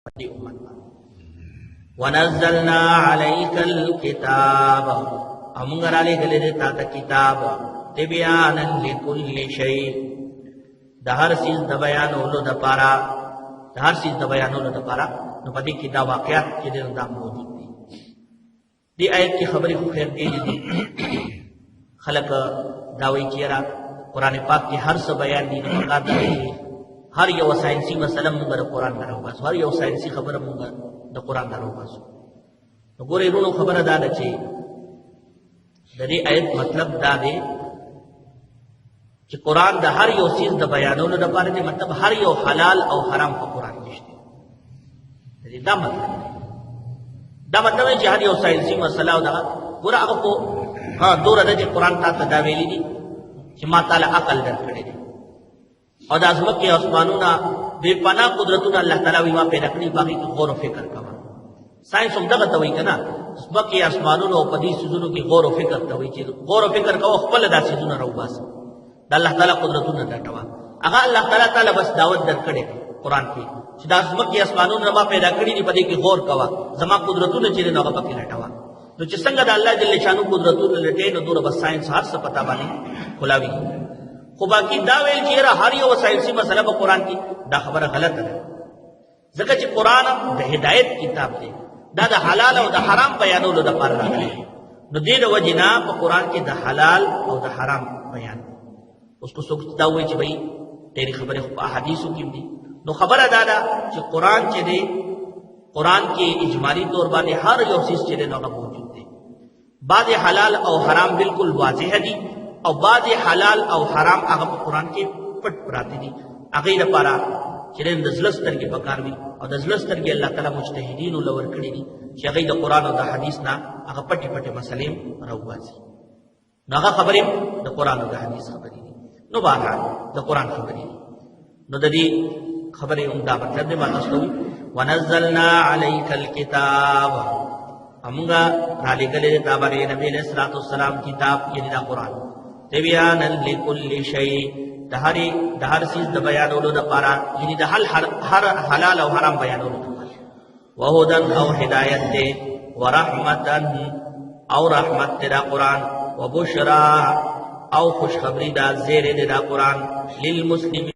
دی امت ونزلنا عليك الكتاب امونږ را لېږلې تا ته کتاب تبیانا لكل شيء د هر څیز د بیانولو دپاره نو په دې کې دا واقعات چې دی دا موجود دي دې آیت کې خبرې خو خیر ډېرې دي خلک دا وایي چې یاره قرآن پاک کې هر څه بیان دي نو پکار دا دی هر یو ساینسي مسله مونږ د قرآن نه راوباسو هر یو ساینسي خبره مونږ د قرآن نه راوباسو نو ګورئ وروڼو خبره دا ده چې د دې آیت مطلب دا دی چې قرآن د هر یو څیز د بیانولو لپاره دی مطلب هر یو حلال او حرام په قرآن کې شته دا مطلب دی چې هر یو ساینسي مسله او دغه ګوره هغه خو دوره ده چې قرآن تا ته دا ویلي دي چې ما تعالی عقل درکړی دی او د ځمکې اسمانونه بې پناه قدرتونه الله تعالی وایي ما پیدا کړي باقي کې غور او فکر کوه ساینس هم دغه ته وایي که نه ځمکې اسمانونو او په دې څیزونو کې غور او فکر ته وایي چې غور او فکر کوه خپله دا څیزونه راوباسه د الله تعالی قدرتونه لټوه هغه الله تعالی بس دعوت درکړی قرآن کې چې دا ځمکې اسمانونه ما پیدا کړي دي په دې کې غور کوه زما قدرتونه چې دي نو هغه پکې لټوه نو چې څنګه د الله جل شانو قدرتونه لټې نو دوره بس ساینس هر څه پتا باندې کولاوي خو باقي دا ویل چې هر یو ساینسي مسله په قرآن کې دا خبره غلطه ده ځکه چې قرآن د هدایت کتاب دی دا د حلال او د حرام بیانولو دپاره راغلی نو دې د وجې نه په قرآن کې د حلال او د حرام بیان اوس کو څوک دا وایي چې بھائی ډېرې خبرې خو په احادیثو کې دي نو خبره دا ده چې قرآن چې دی قرآن کې اجمالی طور باندې هر یو څیز چې دی نو هغه موجود دی بعض حلال او حرام بالکل واضح دي او بعض حلال او حرام هغه په قرآن کې پټ پراته دي هغې لپاره چې د زړه سترګې پکار وي او د زړه سترګې الله تعالی مجتهدینو له ورکړي دي چې هغې د قرآن او د حدیث نه هغه پټې پټې مسلې راوباسي نو هغه خبرې د قرآن او د حدیث خبرې دي نو بهرحال د قرآن خبرې دي نو د دې خبرې هم دا مطلب دی ما تاسو ته ونزلنا عليك الكتاب امونږ را لېږلې تا باندې نبي علیه الصلاة والسلام کتاب یعنې دا قرآن تبیانا لكل شيء د هر څیز د بیانولو دپاره یعنې د هر حلال او حرام بیانولو دپاره وهدى او هدایت دی ورحمتا او رحمت دی دا قرآن وبشرا او خوشخبری دا زیر دی دا قرآن للمسلمین